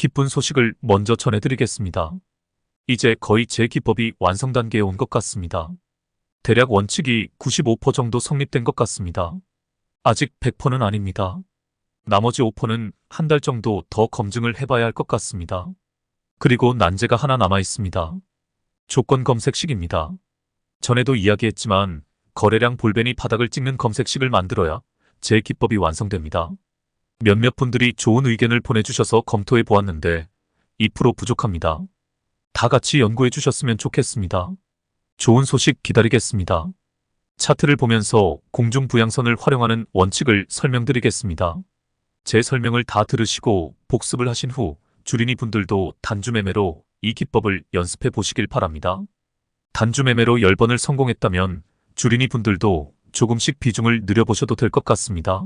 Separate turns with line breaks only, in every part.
기쁜 소식을 먼저 전해드리겠습니다. 이제 거의 제 기법이 완성 단계에 온 것 같습니다. 대략 원칙이 95% 정도 성립된 것 같습니다. 아직 100%는 아닙니다. 나머지 5%는 한 달 정도 더 검증을 해봐야 할 것 같습니다. 그리고 난제가 하나 남아 있습니다. 조건 검색식입니다. 전에도 이야기했지만 거래량 볼벤이 바닥을 찍는 검색식을 만들어야 제 기법이 완성됩니다. 몇몇 분들이 좋은 의견을 보내주셔서 검토해 보았는데 2% 부족합니다. 다 같이 연구해 주셨으면 좋겠습니다. 좋은 소식 기다리겠습니다. 차트를 보면서 공중부양선을 활용하는 원칙을 설명드리겠습니다. 제 설명을 다 들으시고 복습을 하신 후 주린이 분들도 단주매매로 이 기법을 연습해 보시길 바랍니다. 단주매매로 10번을 성공했다면 주린이 분들도 조금씩 비중을 늘려보셔도 될 것 같습니다.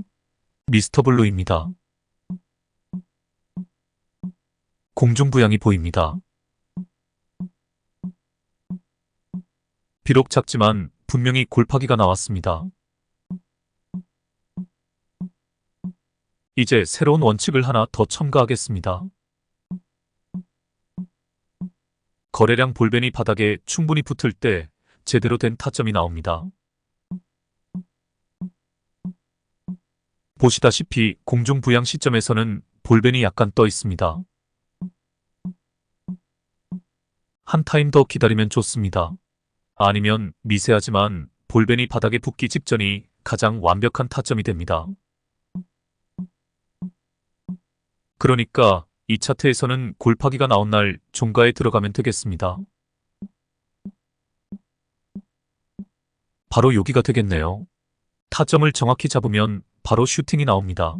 미스터 블루입니다. 공중부양이 보입니다. 비록 작지만 분명히 골파기가 나왔습니다. 이제 새로운 원칙을 하나 더 첨가하겠습니다. 거래량 볼벤이 바닥에 충분히 붙을 때 제대로 된 타점이 나옵니다. 보시다시피 공중부양 시점에서는 볼벤이 약간 떠 있습니다. 한 타임 더 기다리면 좋습니다. 아니면 미세하지만 볼벤이 바닥에 붙기 직전이 가장 완벽한 타점이 됩니다. 그러니까 이 차트에서는 골파기가 나온 날 종가에 들어가면 되겠습니다. 바로 여기가 되겠네요. 타점을 정확히 잡으면 바로 슈팅이 나옵니다.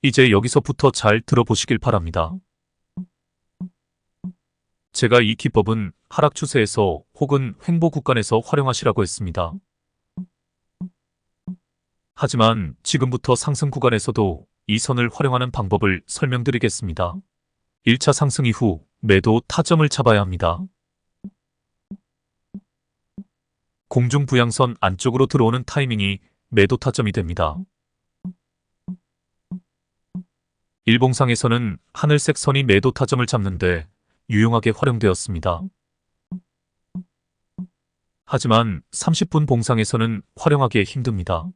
이제 여기서부터 잘 들어보시길 바랍니다. 제가 이 기법은 하락 추세에서 혹은 횡보 구간에서 활용하시라고 했습니다. 하지만 지금부터 상승 구간에서도 이 선을 활용하는 방법을 설명드리겠습니다. 1차 상승 이후 매도 타점을 잡아야 합니다. 공중부양선 안쪽으로 들어오는 타이밍이 매도 타점이 됩니다. 일봉상에서는 하늘색 선이 매도 타점을 잡는데 유용하게 활용되었습니다. 하지만 30분 봉상에서는 활용하기 힘듭니다.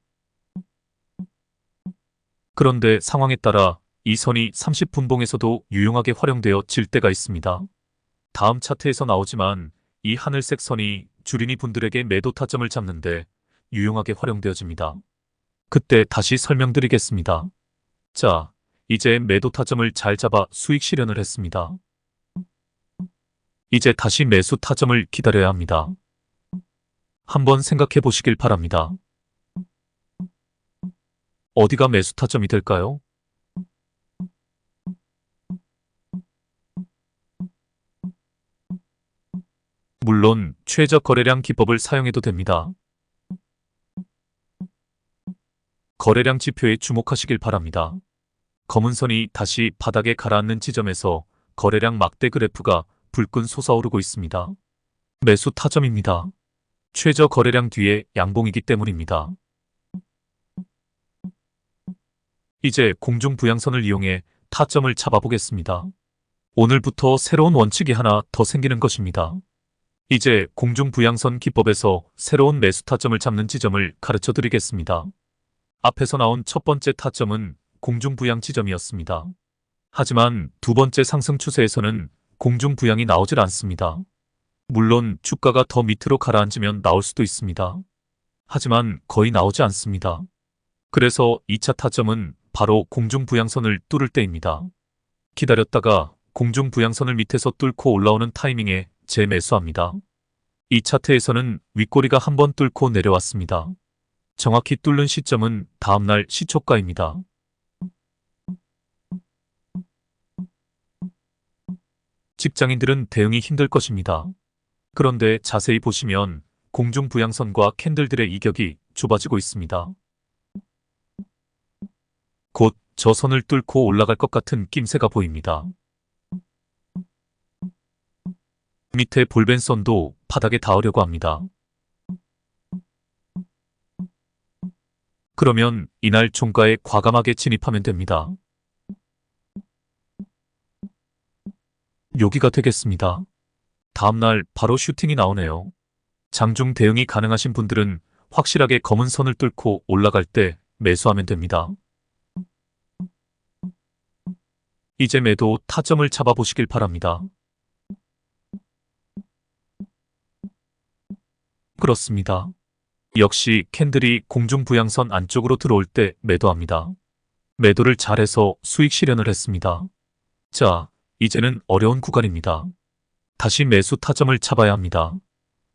그런데 상황에 따라 이 선이 30분 봉에서도 유용하게 활용되어 질 때가 있습니다. 다음 차트에서 나오지만 이 하늘색 선이 주린이 분들에게 매도 타점을 잡는데 유용하게 활용되어집니다. 그때 다시 설명드리겠습니다. 자, 이제 매도 타점을 잘 잡아 수익 실현을 했습니다. 이제 다시 매수 타점을 기다려야 합니다. 한번 생각해 보시길 바랍니다. 어디가 매수 타점이 될까요? 물론 최저 거래량 기법을 사용해도 됩니다. 거래량 지표에 주목하시길 바랍니다. 검은 선이 다시 바닥에 가라앉는 지점에서 거래량 막대 그래프가 불끈 솟아오르고 있습니다. 매수 타점입니다. 최저 거래량 뒤에 양봉이기 때문입니다. 이제 공중부양선을 이용해 타점을 잡아보겠습니다. 오늘부터 새로운 원칙이 하나 더 생기는 것입니다. 이제 공중부양선 기법에서 새로운 매수 타점을 잡는 지점을 가르쳐 드리겠습니다. 앞에서 나온 첫 번째 타점은 공중부양 지점이었습니다. 하지만 두 번째 상승 추세에서는 공중부양이 나오질 않습니다. 물론 주가가 더 밑으로 가라앉으면 나올 수도 있습니다. 하지만 거의 나오지 않습니다. 그래서 2차 타점은 바로 공중부양선을 뚫을 때입니다. 기다렸다가 공중부양선을 밑에서 뚫고 올라오는 타이밍에 재매수합니다. 이 차트에서는 윗꼬리가 한번 뚫고 내려왔습니다. 정확히 뚫는 시점은 다음날 시초가입니다. 직장인들은 대응이 힘들 것입니다. 그런데 자세히 보시면 공중부양선과 캔들들의 이격이 좁아지고 있습니다. 곧 저 선을 뚫고 올라갈 것 같은 낌새가 보입니다. 밑에 볼벤선도 바닥에 닿으려고 합니다. 그러면 이날 종가에 과감하게 진입하면 됩니다. 여기가 되겠습니다. 다음날 바로 슈팅이 나오네요. 장중 대응이 가능하신 분들은 확실하게 검은 선을 뚫고 올라갈 때 매수하면 됩니다. 이제 매도 타점을 잡아보시길 바랍니다. 그렇습니다. 역시 캔들이 공중부양선 안쪽으로 들어올 때 매도합니다. 매도를 잘해서 수익 실현을 했습니다. 자, 이제는 어려운 구간입니다. 다시 매수 타점을 잡아야 합니다.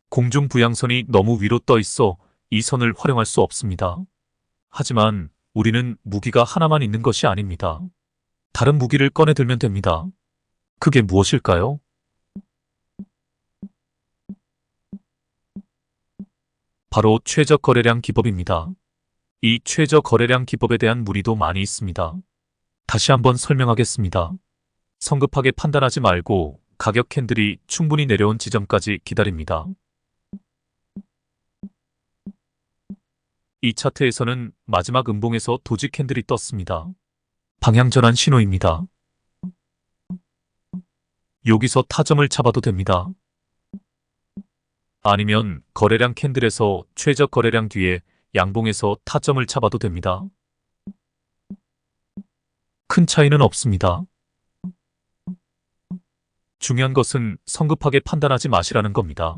공중부양선이 너무 위로 떠 있어 이 선을 활용할 수 없습니다. 하지만 우리는 무기가 하나만 있는 것이 아닙니다. 다른 무기를 꺼내 들면 됩니다. 그게 무엇일까요? 바로 최저 거래량 기법입니다. 이 최저 거래량 기법에 대한 문의도 많이 있습니다. 다시 한번 설명하겠습니다. 성급하게 판단하지 말고 가격 캔들이 충분히 내려온 지점까지 기다립니다. 이 차트에서는 마지막 음봉에서 도지 캔들이 떴습니다. 방향전환 신호입니다. 여기서 타점을 잡아도 됩니다. 아니면 거래량 캔들에서 최저 거래량 뒤에 양봉에서 타점을 잡아도 됩니다. 큰 차이는 없습니다. 중요한 것은 성급하게 판단하지 마시라는 겁니다.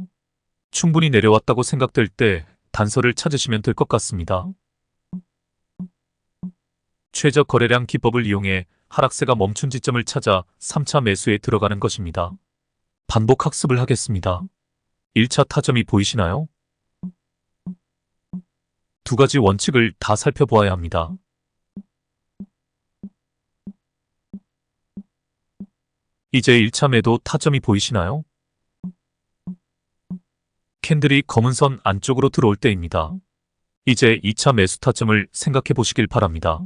충분히 내려왔다고 생각될 때 단서를 찾으시면 될 것 같습니다. 최저 거래량 기법을 이용해 하락세가 멈춘 지점을 찾아 3차 매수에 들어가는 것입니다. 반복 학습을 하겠습니다. 1차 타점이 보이시나요? 두 가지 원칙을 다 살펴보아야 합니다. 이제 1차 매도 타점이 보이시나요? 캔들이 검은 선 안쪽으로 들어올 때입니다. 이제 2차 매수 타점을 생각해 보시길 바랍니다.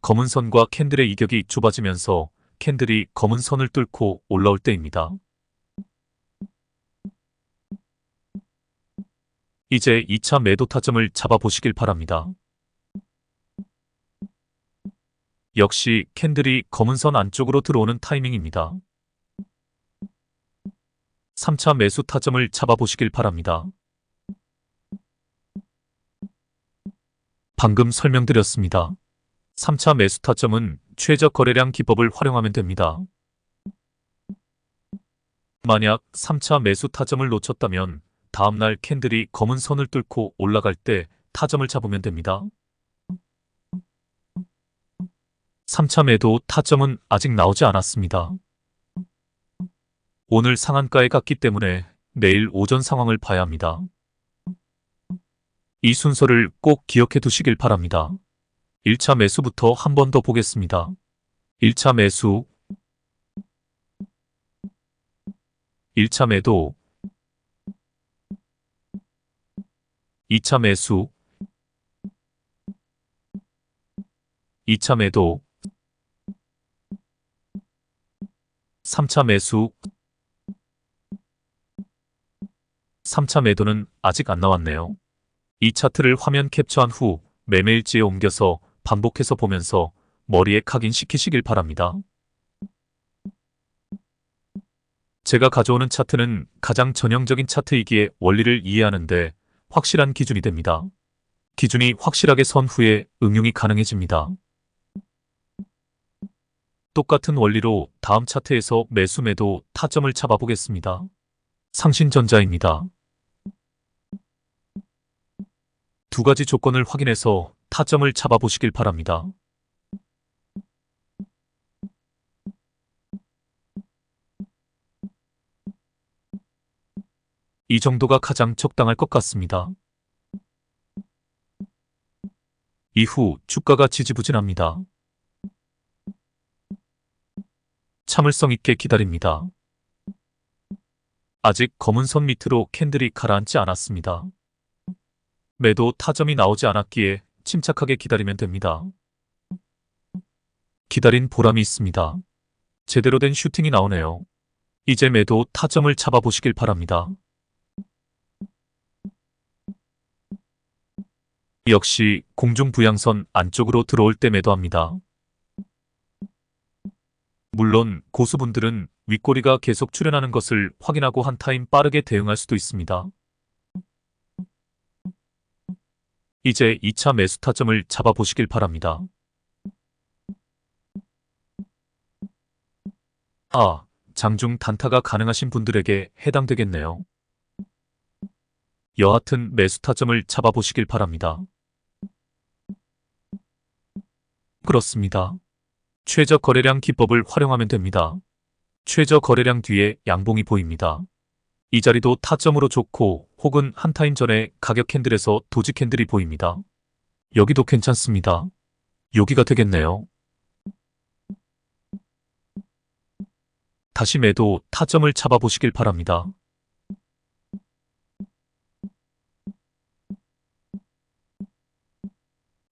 검은 선과 캔들의 이격이 좁아지면서 캔들이 검은 선을 뚫고 올라올 때입니다. 이제 2차 매도 타점을 잡아보시길 바랍니다. 역시 캔들이 검은 선 안쪽으로 들어오는 타이밍입니다. 3차 매수 타점을 잡아보시길 바랍니다. 방금 설명드렸습니다. 3차 매수 타점은 최저 거래량 기법을 활용하면 됩니다. 만약 3차 매수 타점을 놓쳤다면 다음날 캔들이 검은 선을 뚫고 올라갈 때 타점을 잡으면 됩니다. 3차 매도 타점은 아직 나오지 않았습니다. 오늘 상한가에 갔기 때문에 내일 오전 상황을 봐야 합니다. 이 순서를 꼭 기억해 두시길 바랍니다. 1차 매수부터 한 번 더 보겠습니다. 1차 매수, 1차 매도, 2차 매수, 2차 매도, 3차 매수, 3차 매도는 아직 안 나왔네요. 이 차트를 화면 캡처한 후 매매일지에 옮겨서 반복해서 보면서 머리에 각인시키시길 바랍니다. 제가 가져오는 차트는 가장 전형적인 차트이기에 원리를 이해하는데 확실한 기준이 됩니다. 기준이 확실하게 선 후에 응용이 가능해집니다. 똑같은 원리로 다음 차트에서 매수 매도 타점을 잡아보겠습니다. 상신전자입니다. 두 가지 조건을 확인해서 타점을 잡아보시길 바랍니다. 이 정도가 가장 적당할 것 같습니다. 이후 주가가 지지부진합니다. 참을성 있게 기다립니다. 아직 검은 선 밑으로 캔들이 가라앉지 않았습니다. 매도 타점이 나오지 않았기에 침착하게 기다리면 됩니다. 기다린 보람이 있습니다. 제대로 된 슈팅이 나오네요. 이제 매도 타점을 잡아보시길 바랍니다. 역시 공중부양선 안쪽으로 들어올 때 매도합니다. 물론 고수분들은 윗꼬리가 계속 출현하는 것을 확인하고 한 타임 빠르게 대응할 수도 있습니다. 이제 2차 매수 타점을 잡아보시길 바랍니다. 아, 장중 단타가 가능하신 분들에게 해당되겠네요. 여하튼 매수 타점을 잡아보시길 바랍니다. 그렇습니다. 최저 거래량 기법을 활용하면 됩니다. 최저 거래량 뒤에 양봉이 보입니다. 이 자리도 타점으로 좋고 혹은 한 타임 전에 가격 캔들에서 도지 캔들이 보입니다. 여기도 괜찮습니다. 여기가 되겠네요. 다시 매도 타점을 잡아보시길 바랍니다.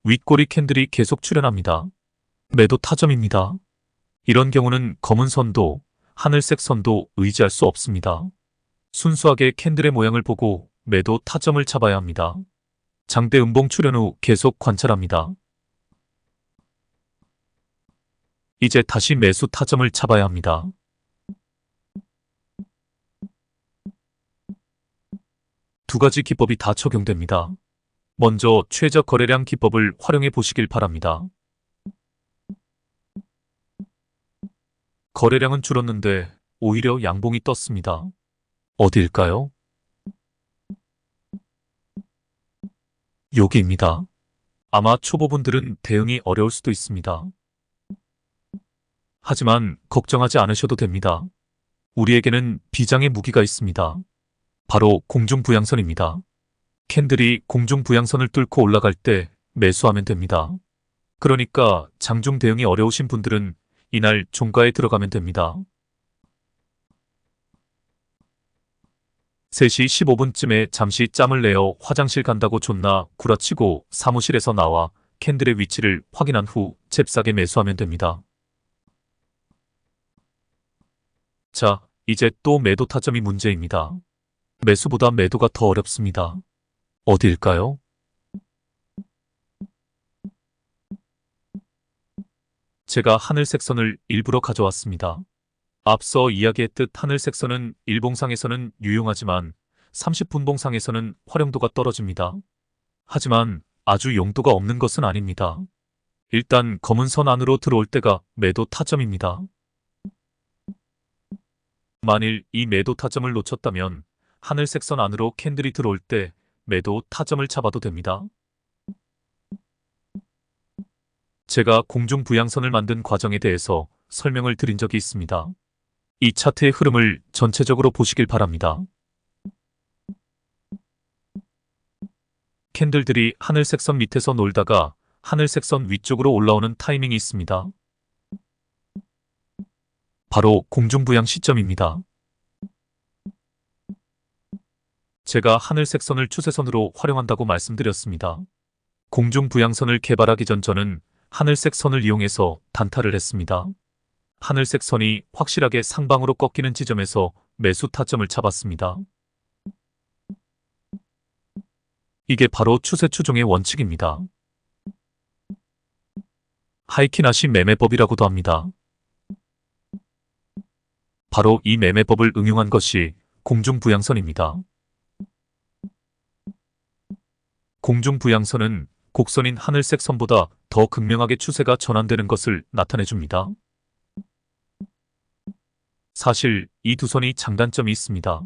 윗꼬리 캔들이 계속 출현합니다. 매도 타점입니다. 이런 경우는 검은 선도, 하늘색 선도 의지할 수 없습니다. 순수하게 캔들의 모양을 보고 매도 타점을 잡아야 합니다. 장대 음봉 출현 후 계속 관찰합니다. 이제 다시 매수 타점을 잡아야 합니다. 두 가지 기법이 다 적용됩니다. 먼저 최저 거래량 기법을 활용해 보시길 바랍니다. 거래량은 줄었는데 오히려 양봉이 떴습니다. 어디일까요? 여기입니다. 아마 초보분들은 대응이 어려울 수도 있습니다. 하지만 걱정하지 않으셔도 됩니다. 우리에게는 비장의 무기가 있습니다. 바로 공중부양선입니다. 캔들이 공중부양선을 뚫고 올라갈 때 매수하면 됩니다. 그러니까 장중 대응이 어려우신 분들은 이날 종가에 들어가면 됩니다. 3시 15분쯤에 잠시 짬을 내어 화장실 간다고 존나 구라치고 사무실에서 나와 캔들의 위치를 확인한 후 잽싸게 매수하면 됩니다. 자, 이제 또 매도 타점이 문제입니다. 매수보다 매도가 더 어렵습니다. 어디일까요? 제가 하늘색 선을 일부러 가져왔습니다. 앞서 이야기했듯 하늘색 선은 일봉상에서는 유용하지만 30분봉상에서는 활용도가 떨어집니다. 하지만 아주 용도가 없는 것은 아닙니다. 일단 검은 선 안으로 들어올 때가 매도 타점입니다. 만일 이 매도 타점을 놓쳤다면 하늘색 선 안으로 캔들이 들어올 때 매도 타점을 잡아도 됩니다. 제가 공중부양선을 만든 과정에 대해서 설명을 드린 적이 있습니다. 이 차트의 흐름을 전체적으로 보시길 바랍니다. 캔들들이 하늘색 선 밑에서 놀다가 하늘색 선 위쪽으로 올라오는 타이밍이 있습니다. 바로 공중부양 시점입니다. 제가 하늘색 선을 추세선으로 활용한다고 말씀드렸습니다. 공중부양선을 개발하기 전 저는 하늘색 선을 이용해서 단타를 했습니다. 하늘색 선이 확실하게 상방으로 꺾이는 지점에서 매수 타점을 잡았습니다. 이게 바로 추세 추종의 원칙입니다. 하이키나시 매매법이라고도 합니다. 바로 이 매매법을 응용한 것이 공중부양선입니다. 공중부양선은 곡선인 하늘색 선보다 더 극명하게 추세가 전환되는 것을 나타내줍니다. 사실 이 두 선이 장단점이 있습니다.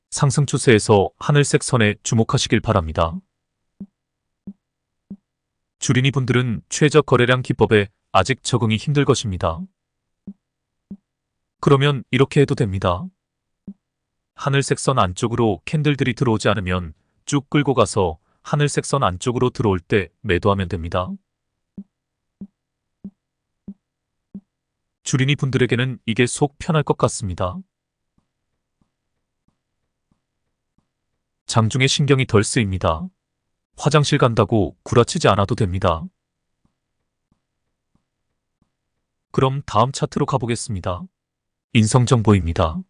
상승 추세에서 하늘색 선에 주목하시길 바랍니다. 주린이 분들은 최저 거래량 기법에 아직 적응이 힘들 것입니다. 그러면 이렇게 해도 됩니다. 하늘색 선 안쪽으로 캔들들이 들어오지 않으면 쭉 끌고 가서 하늘색 선 안쪽으로 들어올 때 매도하면 됩니다. 주린이 분들에게는 이게 속 편할 것 같습니다. 장중에 신경이 덜 쓰입니다. 화장실 간다고 구라치지 않아도 됩니다. 그럼 다음 차트로 가보겠습니다. 인성정보입니다.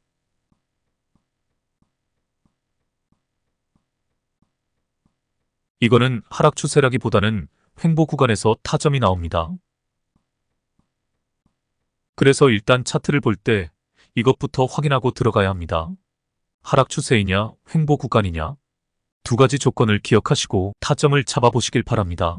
이거는 하락 추세라기보다는 횡보 구간에서 타점이 나옵니다. 그래서 일단 차트를 볼 때 이것부터 확인하고 들어가야 합니다. 하락 추세이냐, 횡보 구간이냐. 두 가지 조건을 기억하시고 타점을 잡아보시길 바랍니다.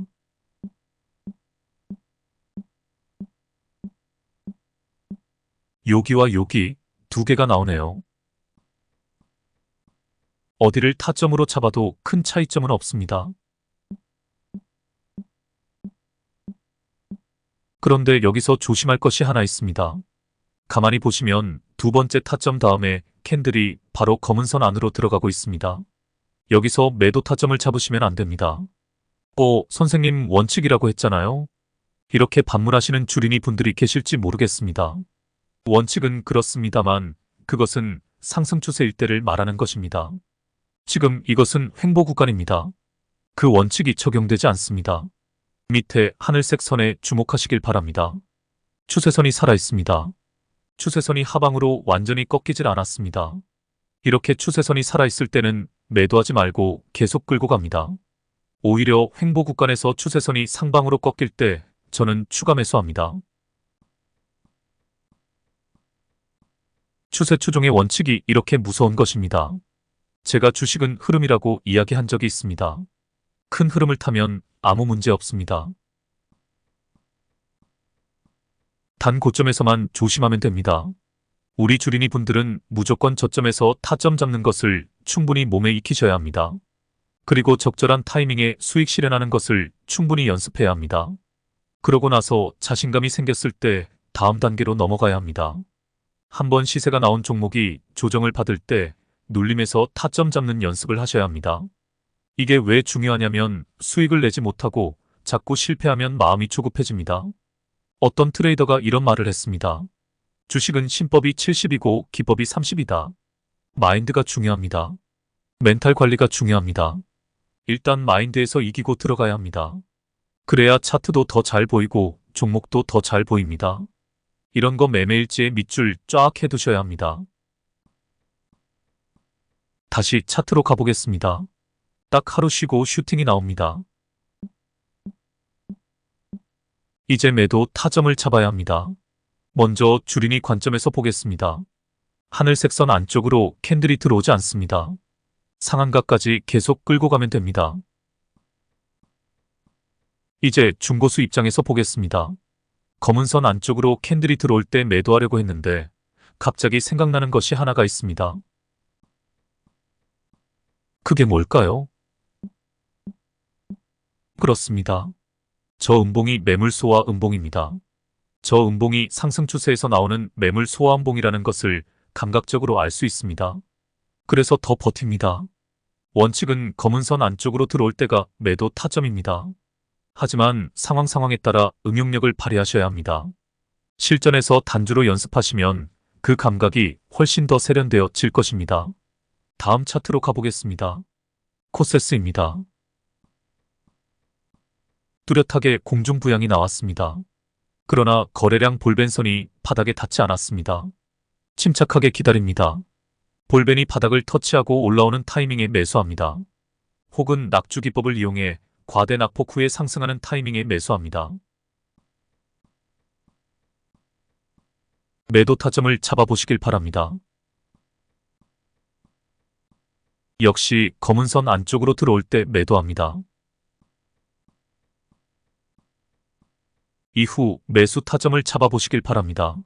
여기와 여기 두 개가 나오네요. 어디를 타점으로 잡아도 큰 차이점은 없습니다. 그런데 여기서 조심할 것이 하나 있습니다. 가만히 보시면 두 번째 타점 다음에 캔들이 바로 검은 선 안으로 들어가고 있습니다. 여기서 매도 타점을 잡으시면 안 됩니다. 선생님 원칙이라고 했잖아요. 이렇게 반문하시는 주린이 분들이 계실지 모르겠습니다. 원칙은 그렇습니다만 그것은 상승 추세일 때를 말하는 것입니다. 지금 이것은 횡보 구간입니다. 그 원칙이 적용되지 않습니다. 밑에 하늘색 선에 주목하시길 바랍니다. 추세선이 살아있습니다. 추세선이 하방으로 완전히 꺾이질 않았습니다. 이렇게 추세선이 살아있을 때는 매도하지 말고 계속 끌고 갑니다. 오히려 횡보 구간에서 추세선이 상방으로 꺾일 때 저는 추가 매수합니다. 추세 추종의 원칙이 이렇게 무서운 것입니다. 제가 주식은 흐름이라고 이야기한 적이 있습니다. 큰 흐름을 타면 아무 문제 없습니다. 단 고점에서만 조심하면 됩니다. 우리 주린이 분들은 무조건 저점에서 타점 잡는 것을 충분히 몸에 익히셔야 합니다. 그리고 적절한 타이밍에 수익 실현하는 것을 충분히 연습해야 합니다. 그러고 나서 자신감이 생겼을 때 다음 단계로 넘어가야 합니다. 한번 시세가 나온 종목이 조정을 받을 때 눌림에서 타점 잡는 연습을 하셔야 합니다. 이게 왜 중요하냐면 수익을 내지 못하고 자꾸 실패하면 마음이 조급해집니다. 어떤 트레이더가 이런 말을 했습니다. 주식은 신법이 70이고 기법이 30이다. 마인드가 중요합니다. 멘탈 관리가 중요합니다. 일단 마인드에서 이기고 들어가야 합니다. 그래야 차트도 더 잘 보이고 종목도 더 잘 보입니다. 이런 거 매매일지에 밑줄 쫙 해두셔야 합니다. 다시 차트로 가보겠습니다. 딱 하루 쉬고 슈팅이 나옵니다. 이제 매도 타점을 잡아야 합니다. 먼저 주린이 관점에서 보겠습니다. 하늘색 선 안쪽으로 캔들이 들어오지 않습니다. 상한가까지 계속 끌고 가면 됩니다. 이제 중고수 입장에서 보겠습니다. 검은 선 안쪽으로 캔들이 들어올 때 매도하려고 했는데 갑자기 생각나는 것이 하나가 있습니다. 그게 뭘까요? 그렇습니다. 저 음봉이 매물 소화 음봉입니다. 저 음봉이 상승 추세에서 나오는 매물 소화 음봉이라는 것을 감각적으로 알 수 있습니다. 그래서 더 버팁니다. 원칙은 검은 선 안쪽으로 들어올 때가 매도 타점입니다. 하지만 상황에 따라 응용력을 발휘하셔야 합니다. 실전에서 단주로 연습하시면 그 감각이 훨씬 더 세련되어질 것입니다. 다음 차트로 가보겠습니다. 코세스입니다. 뚜렷하게 공중부양이 나왔습니다. 그러나 거래량 볼벤선이 바닥에 닿지 않았습니다. 침착하게 기다립니다. 볼벤이 바닥을 터치하고 올라오는 타이밍에 매수합니다. 혹은 낙주기법을 이용해 과대 낙폭 후에 상승하는 타이밍에 매수합니다. 매도 타점을 잡아보시길 바랍니다. 역시 검은 선 안쪽으로 들어올 때 매도합니다. 이후 매수 타점을 잡아보시길 바랍니다.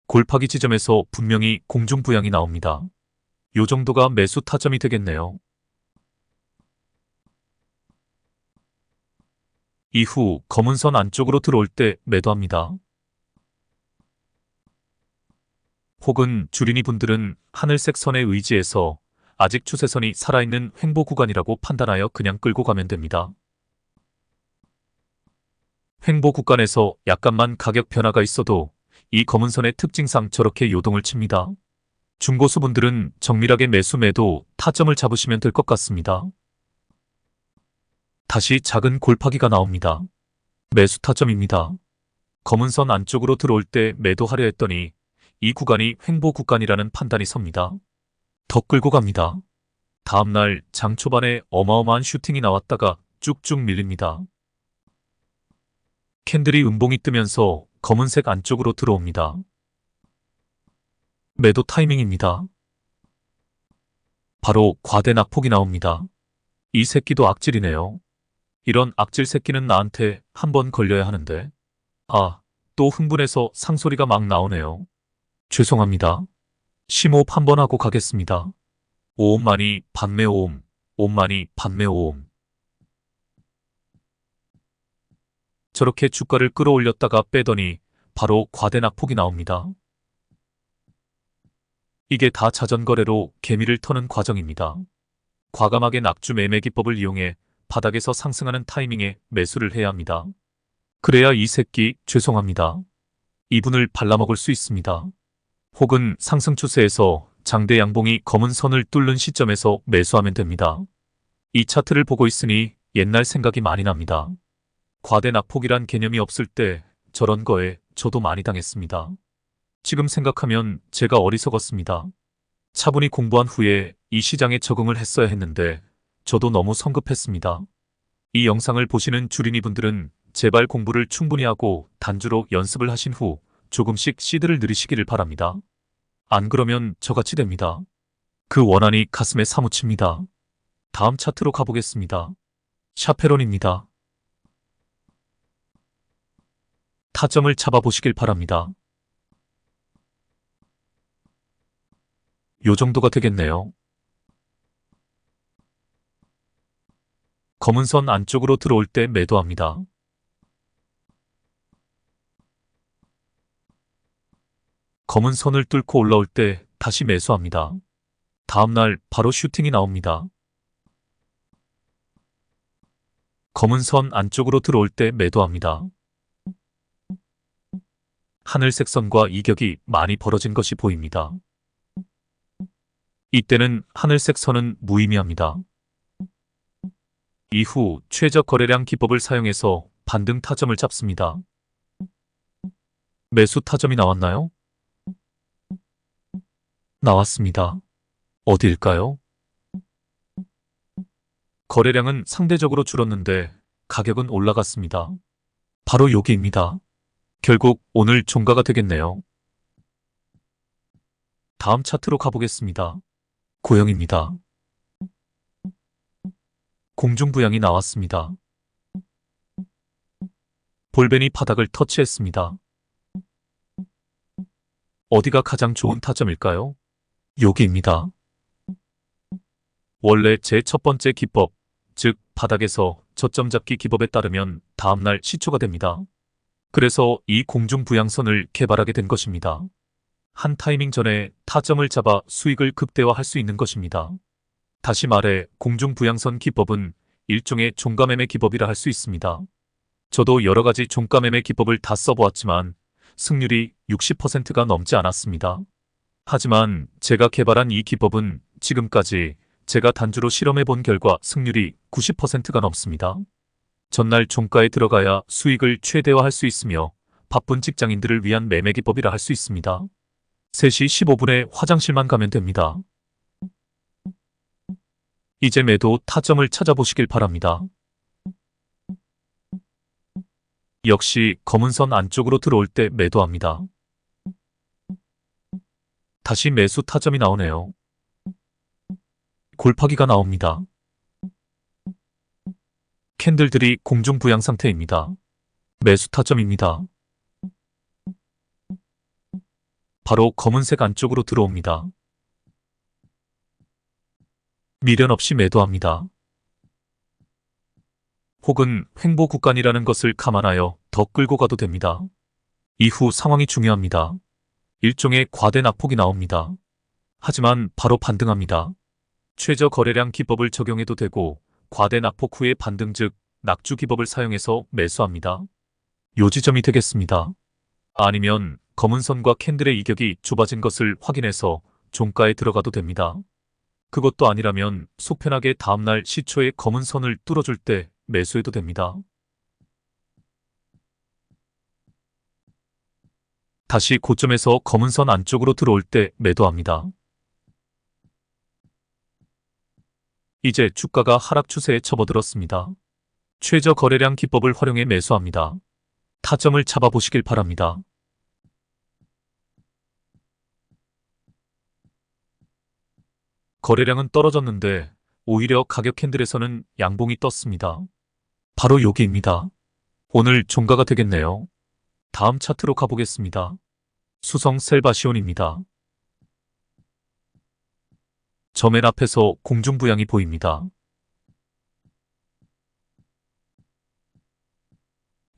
골파기 지점에서 분명히 공중부양이 나옵니다. 요 정도가 매수 타점이 되겠네요. 이후 검은 선 안쪽으로 들어올 때 매도합니다. 혹은 주린이 분들은 하늘색 선에 의지해서 아직 추세선이 살아있는 횡보 구간이라고 판단하여 그냥 끌고 가면 됩니다. 횡보 구간에서 약간만 가격 변화가 있어도 이 검은 선의 특징상 저렇게 요동을 칩니다. 중고수분들은 정밀하게 매수 매도 타점을 잡으시면 될 것 같습니다. 다시 작은 골파기가 나옵니다. 매수 타점입니다. 검은 선 안쪽으로 들어올 때 매도하려 했더니 이 구간이 횡보 구간이라는 판단이 섭니다. 더 끌고 갑니다. 다음날 장 초반에 어마어마한 슈팅이 나왔다가 쭉쭉 밀립니다. 캔들이 음봉이 뜨면서 검은색 안쪽으로 들어옵니다. 매도 타이밍입니다. 바로 과대 낙폭이 나옵니다. 이 새끼도 악질이네요. 이런 악질 새끼는 나한테 한번 걸려야 하는데. 아, 또 흥분해서 상소리가 막 나오네요. 죄송합니다. 심호흡 한번 하고 가겠습니다. 오옴만이 반매오옴, 옴만이 반매오옴. 저렇게 주가를 끌어올렸다가 빼더니 바로 과대 낙폭이 나옵니다. 이게 다 자전거래로 개미를 터는 과정입니다. 과감하게 낙주 매매 기법을 이용해 바닥에서 상승하는 타이밍에 매수를 해야 합니다. 그래야 이 새끼 죄송합니다. 이분을 발라먹을 수 있습니다. 혹은 상승 추세에서 장대 양봉이 검은 선을 뚫는 시점에서 매수하면 됩니다. 이 차트를 보고 있으니 옛날 생각이 많이 납니다. 과대 낙폭이란 개념이 없을 때 저런 거에 저도 많이 당했습니다. 지금 생각하면 제가 어리석었습니다. 차분히 공부한 후에 이 시장에 적응을 했어야 했는데 저도 너무 성급했습니다. 이 영상을 보시는 주린이분들은 제발 공부를 충분히 하고 단주로 연습을 하신 후 조금씩 시드를 늘리시기를 바랍니다. 안 그러면 저같이 됩니다. 그 원한이 가슴에 사무칩니다. 다음 차트로 가보겠습니다. 샤페론입니다. 타점을 잡아보시길 바랍니다. 요 정도가 되겠네요. 검은 선 안쪽으로 들어올 때 매도합니다. 검은 선을 뚫고 올라올 때 다시 매수합니다. 다음날 바로 슈팅이 나옵니다. 검은 선 안쪽으로 들어올 때 매도합니다. 하늘색 선과 이격이 많이 벌어진 것이 보입니다. 이때는 하늘색 선은 무의미합니다. 이후 최저 거래량 기법을 사용해서 반등 타점을 잡습니다. 매수 타점이 나왔나요? 나왔습니다. 어디일까요? 거래량은 상대적으로 줄었는데 가격은 올라갔습니다. 바로 여기입니다. 결국 오늘 종가가 되겠네요. 다음 차트로 가보겠습니다. 고영입니다. 공중부양이 나왔습니다. 볼벤이 바닥을 터치했습니다. 어디가 가장 좋은 타점일까요? 여기입니다. 원래 제 첫 번째 기법, 즉 바닥에서 저점 잡기 기법에 따르면 다음날 시초가 됩니다. 그래서 이 공중부양선을 개발하게 된 것입니다. 한 타이밍 전에 타점을 잡아 수익을 극대화할 수 있는 것입니다. 다시 말해 공중부양선 기법은 일종의 종가매매 기법이라 할 수 있습니다. 저도 여러 가지 종가매매 기법을 다 써보았지만 승률이 60%가 넘지 않았습니다. 하지만 제가 개발한 이 기법은 지금까지 제가 단주로 실험해 본 결과 승률이 90%가 넘습니다. 전날 종가에 들어가야 수익을 최대화할 수 있으며 바쁜 직장인들을 위한 매매 기법이라 할 수 있습니다. 3시 15분에 화장실만 가면 됩니다. 이제 매도 타점을 찾아보시길 바랍니다. 역시 검은 선 안쪽으로 들어올 때 매도합니다. 다시 매수 타점이 나오네요. 골파기가 나옵니다. 캔들들이 공중부양 상태입니다. 매수 타점입니다. 바로 검은색 안쪽으로 들어옵니다. 미련 없이 매도합니다. 혹은 횡보구간이라는 것을 감안하여 더 끌고 가도 됩니다. 이후 상황이 중요합니다. 일종의 과대 낙폭이 나옵니다. 하지만 바로 반등합니다. 최저 거래량 기법을 적용해도 되고 과대 낙폭 후의 반등 즉 낙주 기법을 사용해서 매수합니다. 요 지점이 되겠습니다. 아니면 검은 선과 캔들의 이격이 좁아진 것을 확인해서 종가에 들어가도 됩니다. 그것도 아니라면 속편하게 다음날 시초에 검은 선을 뚫어줄 때 매수해도 됩니다. 다시 고점에서 검은 선 안쪽으로 들어올 때 매도합니다. 이제 주가가 하락 추세에 접어들었습니다. 최저 거래량 기법을 활용해 매수합니다. 타점을 잡아보시길 바랍니다. 거래량은 떨어졌는데 오히려 가격 캔들에서는 양봉이 떴습니다. 바로 여기입니다. 오늘 종가가 되겠네요. 다음 차트로 가보겠습니다. 수성 셀바시온입니다. 저 맨 앞에서 공중부양이 보입니다.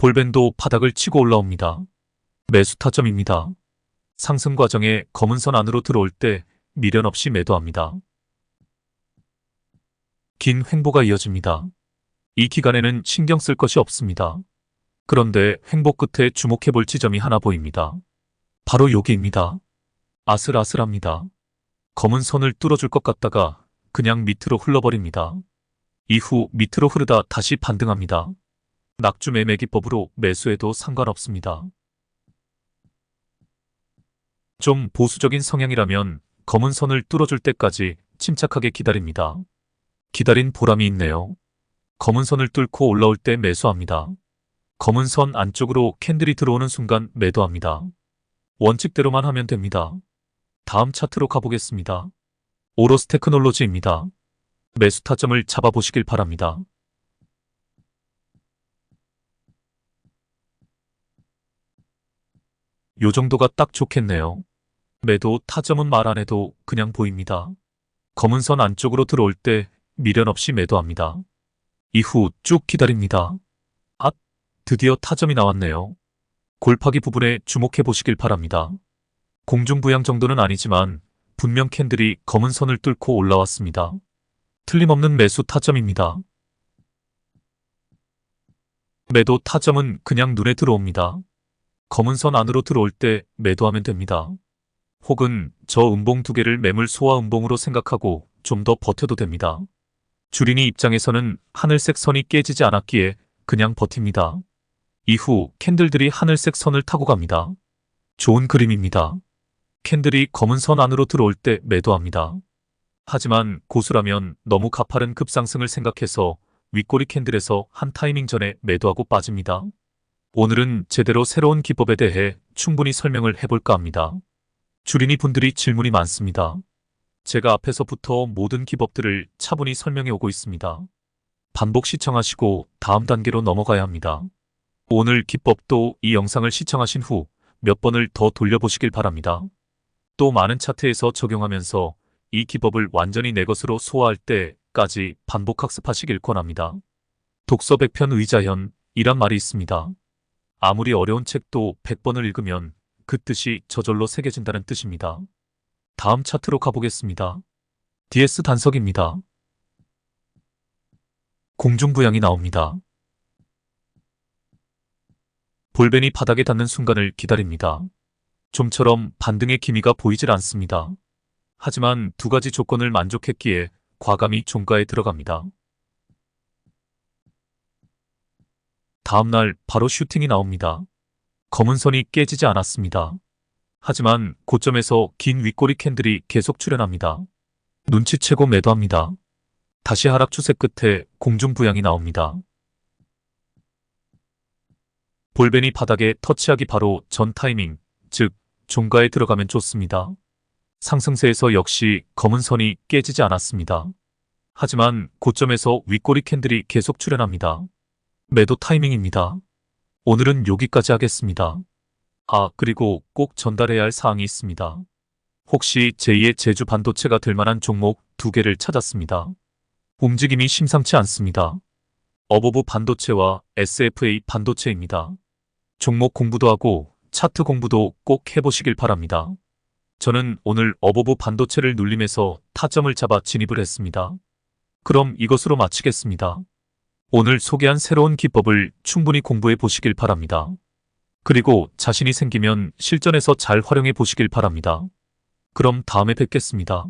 볼밴도 바닥을 치고 올라옵니다. 매수 타점입니다. 상승 과정에 검은 선 안으로 들어올 때 미련 없이 매도합니다. 긴 횡보가 이어집니다. 이 기간에는 신경 쓸 것이 없습니다. 그런데 횡보 끝에 주목해 볼 지점이 하나 보입니다. 바로 여기입니다. 아슬아슬합니다. 검은 선을 뚫어줄 것 같다가 그냥 밑으로 흘러버립니다. 이후 밑으로 흐르다 다시 반등합니다. 낙주 매매 기법으로 매수해도 상관없습니다. 좀 보수적인 성향이라면 검은 선을 뚫어줄 때까지 침착하게 기다립니다. 기다린 보람이 있네요. 검은 선을 뚫고 올라올 때 매수합니다. 검은 선 안쪽으로 캔들이 들어오는 순간 매도합니다. 원칙대로만 하면 됩니다. 다음 차트로 가보겠습니다. 오로스 테크놀로지입니다. 매수 타점을 잡아보시길 바랍니다. 요 정도가 딱 좋겠네요. 매도 타점은 말 안 해도 그냥 보입니다. 검은 선 안쪽으로 들어올 때 미련 없이 매도합니다. 이후 쭉 기다립니다. 드디어 타점이 나왔네요. 골파기 부분에 주목해 보시길 바랍니다. 공중부양 정도는 아니지만 분명 캔들이 검은 선을 뚫고 올라왔습니다. 틀림없는 매수 타점입니다. 매도 타점은 그냥 눈에 들어옵니다. 검은 선 안으로 들어올 때 매도하면 됩니다. 혹은 저 음봉 두 개를 매물 소화 음봉으로 생각하고 좀 더 버텨도 됩니다. 주린이 입장에서는 하늘색 선이 깨지지 않았기에 그냥 버팁니다. 이후 캔들들이 하늘색 선을 타고 갑니다. 좋은 그림입니다. 캔들이 검은 선 안으로 들어올 때 매도합니다. 하지만 고수라면 너무 가파른 급상승을 생각해서 윗꼬리 캔들에서 한 타이밍 전에 매도하고 빠집니다. 오늘은 제대로 새로운 기법에 대해 충분히 설명을 해볼까 합니다. 주린이 분들이 질문이 많습니다. 제가 앞에서부터 모든 기법들을 차분히 설명해 오고 있습니다. 반복 시청하시고 다음 단계로 넘어가야 합니다. 오늘 기법도 이 영상을 시청하신 후 몇 번을 더 돌려보시길 바랍니다. 또 많은 차트에서 적용하면서 이 기법을 완전히 내 것으로 소화할 때까지 반복 학습하시길 권합니다. 독서 100편 의자현이란 말이 있습니다. 아무리 어려운 책도 100번을 읽으면 그 뜻이 저절로 새겨진다는 뜻입니다. 다음 차트로 가보겠습니다. DS 단석입니다. 공중부양이 나옵니다. 볼벤이 바닥에 닿는 순간을 기다립니다. 좀처럼 반등의 기미가 보이질 않습니다. 하지만 두 가지 조건을 만족했기에 과감히 종가에 들어갑니다. 다음날 바로 슈팅이 나옵니다. 검은 선이 깨지지 않았습니다. 하지만 고점에서 긴 윗꼬리 캔들이 계속 출현합니다. 눈치채고 매도합니다. 다시 하락 추세 끝에 공중부양이 나옵니다. 볼벤이 바닥에 터치하기 바로 전 타이밍, 즉 종가에 들어가면 좋습니다. 상승세에서 역시 검은 선이 깨지지 않았습니다. 하지만 고점에서 윗꼬리 캔들이 계속 출현합니다. 매도 타이밍입니다. 오늘은 여기까지 하겠습니다. 그리고 꼭 전달해야 할 사항이 있습니다. 혹시 제2의 제주 반도체가 될 만한 종목 2개를 찾았습니다. 움직임이 심상치 않습니다. 어버브 반도체와 SFA 반도체입니다. 종목 공부도 하고 차트 공부도 꼭 해보시길 바랍니다. 저는 오늘 어버브 반도체를 눌림에서 타점을 잡아 진입을 했습니다. 그럼 이것으로 마치겠습니다. 오늘 소개한 새로운 기법을 충분히 공부해 보시길 바랍니다. 그리고 자신이 생기면 실전에서 잘 활용해 보시길 바랍니다. 그럼 다음에 뵙겠습니다.